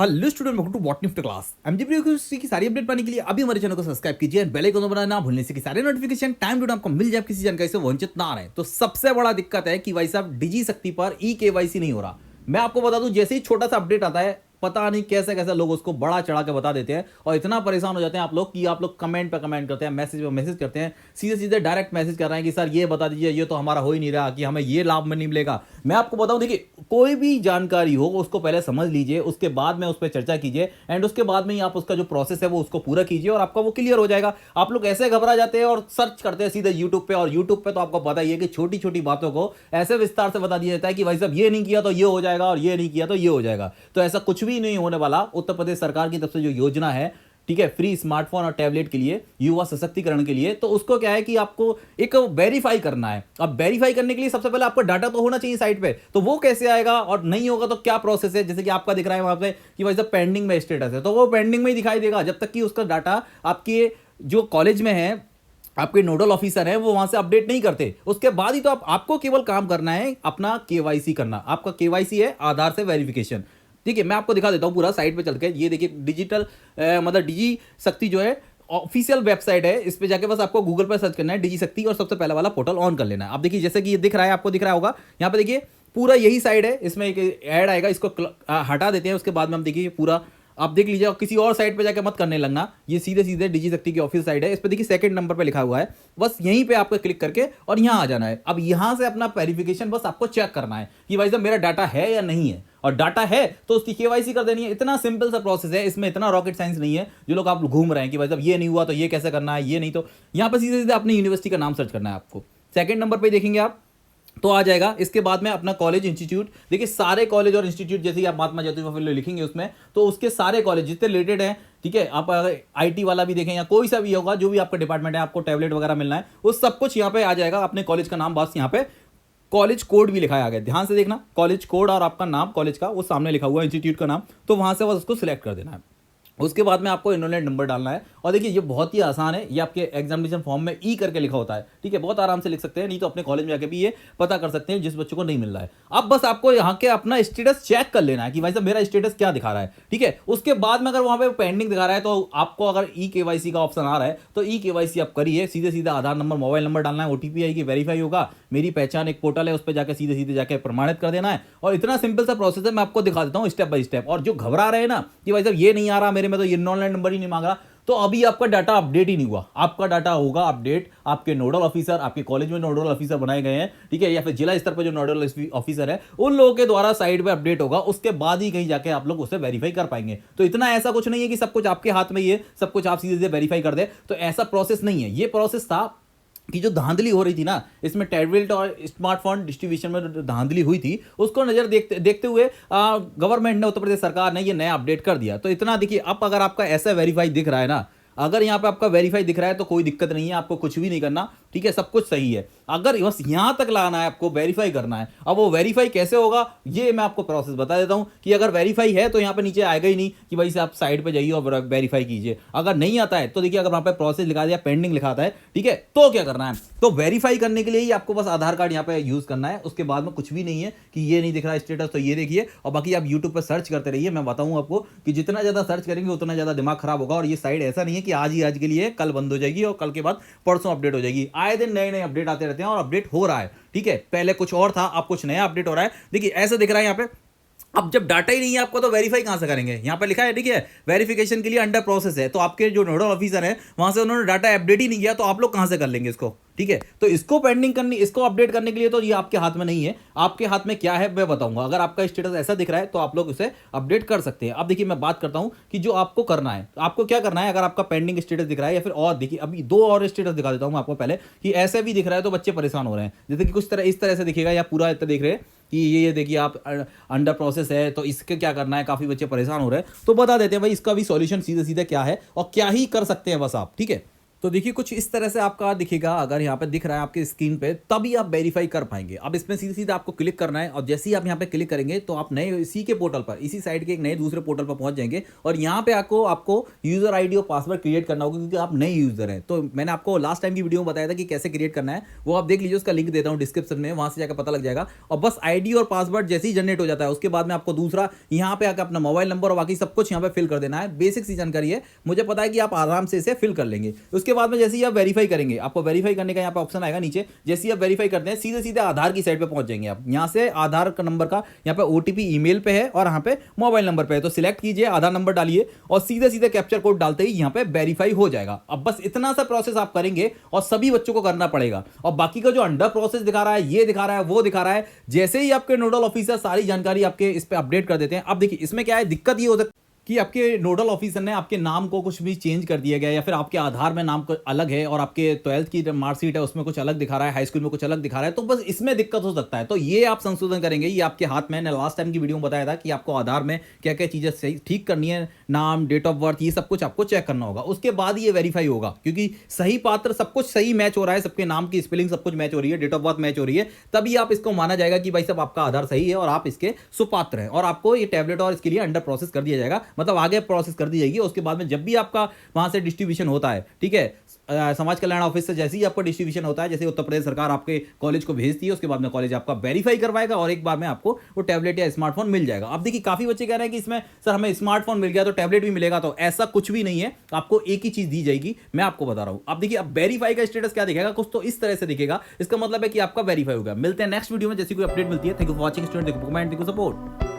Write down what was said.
Hello student, welcome to what nifty class. MG previous की सारी update पाने के लिए अभी हमारे चैनल को सब्सक्राइब कीजिए एंड बेल आइकन दबाना ना भूलने से कि सारे नोटिफिकेशन टाइम टू टाइम आपको मिल जाए, किसी जानकारी से वंचित ना रहे। तो सबसे बड़ा दिक्कत है कि भाई साहब डिजी शक्ति पर ई केवाईसी नहीं हो रहा। मैं आपको बता दूं, जैसे ही छोटा सा अपडेट आता है, पता नहीं कैसे कैसे लोग उसको बड़ा चढ़ा के बता देते हैं और इतना परेशान हो जाते हैं आप लोग कि आप लोग कमेंट पे कमेंट करते हैं, मैसेज पे मैसेज करते हैं, सीधे सीधे डायरेक्ट मैसेज कर रहे हैं कि सर ये बता दीजिए, ये तो हमारा हो ही नहीं रहा कि हमें ये लाभ में नहीं मिलेगा। मैं आपको बताऊं, देखिए कोई भी जानकारी हो उसको पहले समझ लीजिए, उसके बाद में उस पर चर्चा कीजिए एंड उसके बाद में ही आप उसका जो प्रोसेस है वो उसको पूरा कीजिए और आपका वो क्लियर हो जाएगा। आप लोग ऐसे घबरा जाते हैं और सर्च करते हैं सीधे यूट्यूब पे, और यूट्यूब पे तो आपको पता ही है कि छोटी छोटी बातों को ऐसे विस्तार से बता दिया जाता है कि भाई साहब ये नहीं किया तो ये हो जाएगा और ये नहीं किया तो ये हो जाएगा। तो ऐसा कुछ भी नहीं होने वाला। उत्तर प्रदेश सरकार की तरफ से जो योजना है, ठीक है, फ्री स्मार्टफोन और टैबलेट के लिए, युवा सशक्तिकरण के लिए, तो उसको क्या है कि आपको एक वेरीफाई करना है। अब वेरीफाई करने के लिए सबसे पहले आपको डाटा तो होना चाहिए साइट पे, तो वो कैसे आएगा और नहीं होगा तो क्या प्रोसेस है। जैसे कि आपका दिख रहा है वहां पे कि भाई साहब पेंडिंग में स्टेटस है, तो वो पेंडिंग में ही दिखाई देगा जब तक कि उसका डाटा आपके जो कॉलेज में है, आपके नोडल ऑफिसर है, वो वहां से अपडेट नहीं करते। उसके बाद ही तो आपको केवल काम करना है अपना केवाईसी करना। आपका केवाईसी है आधार से वेरिफिकेशन। ठीक है, मैं आपको दिखा देता हूं पूरा साइट पे चल के। ये देखिए डिजिटल मतलब डिजी शक्ति जो है ऑफिशियल वेबसाइट है, इस पे जाके बस आपको गूगल पर सर्च करना है डिजी शक्ति और सबसे पहला वाला पोर्टल ऑन कर लेना है। आप देखिए जैसे कि ये दिख रहा है, आपको दिख रहा होगा यहाँ पे, देखिए पूरा यही साइड है, इसमें एक ऐड आएगा, इसको हटा देते हैं। उसके बाद में हम देखिए पूरा आप देख लीजिए, और किसी और साइट पे जाके मत करने लगना। ये सीधे सीधे डिजी शक्ति की ऑफिस साइट है, इस पे देखिए सेकंड नंबर पे लिखा हुआ है, बस यहीं पे आपको क्लिक करके और यहां आ जाना है। अब यहां से अपना वेरिफिकेशन बस आपको चेक करना है कि भाई साहब मेरा डाटा है या नहीं है, और डाटा है तो उसकी केवाईसी कर देनी है। इतना सिंपल सा प्रोसेस है, इसमें इतना रॉकेट साइंस नहीं है। जो लोग आप घूम रहे हैं कि भाई साहब ये नहीं हुआ तो ये कैसे करना है, ये नहीं, तो यहां पर सीधे सीधे अपनी यूनिवर्सिटी का नाम सर्च करना है आपको। सेकंड नंबर पे देखेंगे आप तो आ जाएगा। इसके बाद में अपना कॉलेज इंस्टीट्यूट, देखिए सारे कॉलेज और इंस्टीट्यूट, जैसे ही आप महात्मा ज्योतिबा फुले लिखेंगे उसमें, तो उसके सारे कॉलेज जितने रिलेटेड हैं, ठीक है, आप अगर आईटी वाला भी देखें या कोई सा भी होगा, जो भी आपका डिपार्टमेंट है, आपको टैबलेट वगैरह मिलना है, वो सब कुछ यहाँ पे आ जाएगा। अपने कॉलेज का नाम बस यहाँ पे कॉलेज कोड भी लिखाया गया, ध्यान से देखना, कॉलेज कोड और आपका नाम कॉलेज का वो सामने लिखा हुआ है, इंस्टीट्यूट का नाम, तो वहां से बस उसको सिलेक्ट कर देना है। उसके बाद में आपको एनरोलमेंट नंबर डालना है, और देखिए ये बहुत ही आसान है, ये आपके एग्जामिनेशन फॉर्म में ई करके लिखा होता है, ठीक है, बहुत आराम से लिख सकते हैं, नहीं तो अपने कॉलेज में जाके भी ये पता कर सकते हैं जिस बच्चों को नहीं मिल रहा है। अब बस आपको यहाँ के अपना स्टेटस चेक कर लेना है कि भाई साहब मेरा स्टेटस क्या दिखा रहा है, ठीक है। उसके बाद में अगर वहां पे पेंडिंग दिखा रहा है, तो आपको अगर ई केवाईसी का ऑप्शन आ रहा है तो ई केवाईसी आप करिए। सीधे सीधे आधार नंबर, मोबाइल नंबर डालना है, ओटीपी आएगी, वेरीफाई होगा, मेरी पहचान एक पोर्टल है, उस पर जाकर सीधे सीधे जाकर प्रमाणित कर देना है। और इतना सिंपल सा प्रोसेस है, मैं आपको दिखा देता हूँ स्टेप बाय स्टेप। और जो घबरा रहे हैं ना कि भाई साहब ये नहीं आ रहा मेरे में, तो ये ऑनलाइन नंबर ही नहीं मांग रहा, तो अभी आपका डाटा अपडेट ही नहीं हुआ। आपका डाटा होगा अपडेट, आपके नोडल ऑफिसर, आपके कॉलेज में नोडल ऑफिसर बनाए गए हैं, ठीक है, या फिर जिला स्तर पर जो नोडल ऑफिसर है उन लोगों के द्वारा साइड पे अपडेट होगा। उसके बाद ही कहीं जाके आप लोग उसे वेरीफाई कर पाएंगे। तो इतना ऐसा कुछ नहीं है कि सब कुछ आपके हाथ में, ये सब कुछ आप सीधे सीधे वेरीफाई कर दे, तो ऐसा प्रोसेस नहीं है। ये प्रोसेस था कि जो धांधली हो रही थी ना इसमें, टैबलेट और स्मार्टफोन डिस्ट्रीब्यूशन में धांधली हुई थी, उसको नजर देखते देखते हुए गवर्नमेंट ने, उत्तर प्रदेश सरकार ने ये नया अपडेट कर दिया। तो इतना देखिए, अब अगर आपका ऐसा वेरीफाई दिख रहा है ना, अगर यहाँ पे आपका वेरीफाई दिख रहा है तो कोई दिक्कत नहीं है, आपको कुछ भी नहीं करना, ठीक है, सब कुछ सही है। अगर बस यहाँ तक लाना है, आपको वेरीफाई करना है। अब वो वेरीफाई कैसे होगा ये मैं आपको प्रोसेस बता देता हूँ कि अगर वेरीफाई है तो यहाँ पे नीचे आएगा ही नहीं कि भाई से आप साइड पे जाइए और वेरीफाई कीजिए। अगर नहीं आता है तो देखिए, अगर वहाँ पे प्रोसेस लिखा दिया, पेंडिंग लिखाता है, ठीक है, तो क्या करना है, तो वेरीफाई करने के लिए ही आपको बस आधार कार्ड यहाँ पे यूज करना है। उसके बाद में कुछ भी नहीं है कि ये नहीं दिख रहा स्टेटस, तो ये देखिए। और बाकी आप यूट्यूब पर सर्च करते रहिए, मैं बताऊँ आपको कि जितना ज्यादा सर्च करेंगे उतना ज्यादा दिमाग खराब होगा। और ये साइड ऐसा नहीं है कि आज ही आज के लिए, कल बंद हो जाएगी और कल के बाद परसों अपडेट हो जाएगी। आए दिन नए नए अपडेट आते रहते हैं और अपडेट हो रहा है, ठीक है। पहले कुछ और था, अब कुछ नया अपडेट हो रहा है। देखिए ऐसा दिख रहा है यहाँ पे। अब जब डाटा ही नहीं है आपको तो वेरीफाई कहां से करेंगे। यहां पे लिखा है, ठीक है, वेरिफिकेशन के लिए अंडर प्रोसेस है, तो आपके जो नोडल ऑफिसर है वहां से उन्होंने डाटा अपडेट ही नहीं किया, तो आप लोग कहां से कर लेंगे इसको, ठीक है। तो इसको पेंडिंग करनी, इसको अपडेट करने के लिए तो ये आपके हाथ में नहीं है। आपके हाथ में क्या है मैं बताऊंगा। अगर आपका स्टेटस ऐसा दिख रहा है तो आप लोग उसे अपडेट कर सकते हैं। अब देखिए मैं बात करता हूं कि जो आपको करना है, आपको क्या करना है। अगर आपका पेंडिंग स्टेटस दिख रहा है, या फिर और देखिए अभी दो और स्टेटस दिखा देता हूं मैं आपको पहले, कि ऐसे भी दिख रहा है तो बच्चे परेशान हो रहे हैं। जैसे कि कुछ तरह इस तरह से दिखेगा, या पूरा इतना देख रहे हैं कि ये देखिए आप अंडर प्रोसेस है, तो इसके क्या करना है, काफी बच्चे परेशान हो रहे हैं। तो बता देते हैं भाई इसका भी सॉल्यूशन सीधे सीधे क्या है और क्या ही कर सकते हैं बस आप, ठीक है। तो देखिए कुछ इस तरह से आपका दिखेगा, अगर यहाँ पे दिख रहा है आपकी स्क्रीन पे, तभी आप वेरीफाई कर पाएंगे। अब इसमें सीधे सीधे आपको क्लिक करना है और जैसे ही आप यहाँ पे क्लिक करेंगे तो आप नए इसी के पोर्टल पर, इसी साइट के एक नए दूसरे पोर्टल पर पहुंच जाएंगे और यहाँ पे आपको आपको यूजर आईडी और पासवर्ड क्रिएट करना होगा, क्योंकि आप नए यूजर हैं। तो मैंने आपको लास्ट टाइम की वीडियो में बताया था कि कैसे क्रिएट करना है, वो आप देख लीजिए, उसका लिंक देता हूँ डिस्क्रिप्शन में, वहां से जाकर पता लग जाएगा। और बस आईडी और पासवर्ड जैसे ही जनरेट हो जाता है उसके बाद में आपको दूसरा यहाँ पे आकर अपना मोबाइल नंबर और बाकी सब कुछ यहाँ पे फिल कर देना है। बेसिक सी जानकारी है, मुझे पता है कि आप आराम से इसे फिल कर लेंगे। उसके बाद में जैसे ही आप वेरीफाई करेंगे, आपको वेरीफाई करने का यहाँ पे ऑप्शन आएगा नीचे, जैसे ही आप वेरीफाई करते हैं सीधे सीधे आधार की साइड पे पहुंच जाएंगे। आप यहाँ से आधार का नंबर का यहाँ पे ओटीपी ईमेल पे है और यहाँ पे मोबाइल नंबर पे है, तो सिलेक्ट कीजिए, आधार नंबर डालिए और सीधे सीधे कैप्चर कोड डालते ही यहाँ पे वेरीफाई हो जाएगा। अब बस इतना सा प्रोसेस आप करेंगे और सभी बच्चों को करना पड़ेगा। और बाकी का जो अंडर प्रोसेस दिखा रहा है, ये दिखा रहा है, वो दिखा रहा है, जैसे ही आपके नोडल ऑफिसर सारी जानकारी आपके इस पे अपडेट कर देते हैं। अब देखिए इसमें क्या है, दिक्कत ये हो सकती कि आपके नोडल ऑफिसर ने आपके नाम को कुछ भी चेंज कर दिया गया, या फिर आपके आधार में नाम अलग है और आपके 12th की मार्कशीट है उसमें कुछ अलग दिखा रहा है, हाई स्कूल में कुछ अलग दिखा रहा है, तो बस इसमें दिक्कत हो सकता है। तो ये आप संशोधन करेंगे, ये आपके हाथ में। लास्ट टाइम की वीडियो में बताया था कि आपको आधार में क्या क्या चीजें सही ठीक करनी है, नाम, डेट ऑफ बर्थ, ये सब कुछ आपको चेक करना होगा। उसके बाद ये वेरीफाई होगा, क्योंकि सही पात्र सब कुछ सही मैच हो रहा है, सबके नाम की स्पेलिंग सब कुछ मैच हो रही है, डेट ऑफ बर्थ मैच हो रही है, तभी आप इसको माना जाएगा कि भाई साहब आपका आधार सही है और आप इसके सुपात्र हैं, और आपको ये टैबलेट और इसके लिए अंडर प्रोसेस कर दिया जाएगा, मतलब आगे प्रोसेस कर दी जाएगी। उसके बाद में जब भी आपका वहां से डिस्ट्रीब्यूशन होता है, ठीक है, समाज कल्याण ऑफिस से जैसे ही आपका डिस्ट्रीब्यूशन होता है, जैसे उत्तर प्रदेश सरकार आपके कॉलेज को भेजती है, उसके बाद में कॉलेज आपका वेरीफाई करवाएगा और एक बार में आपको वो टैबलेट या स्मार्टफोन मिल जाएगा। अब देखिए काफी बच्चे कह रहे हैं कि इसमें सर हमें स्मार्टफोन मिल गया तो टैबलेट भी मिलेगा, तो ऐसा कुछ भी नहीं है, आपको एक ही चीज दी जाएगी, मैं आपको बता रहा हूं। अब देखिए अब वेरीफाई का स्टेटस क्या दिखेगा, कुछ तो इस तरह से दिखेगा, इसका मतलब है कि आपका वेरीफाई होगा। मिलते हैं नेक्स्ट वीडियो में, जैसी कोई अपडेट मिलती है। Thank you for watching student, comment, support.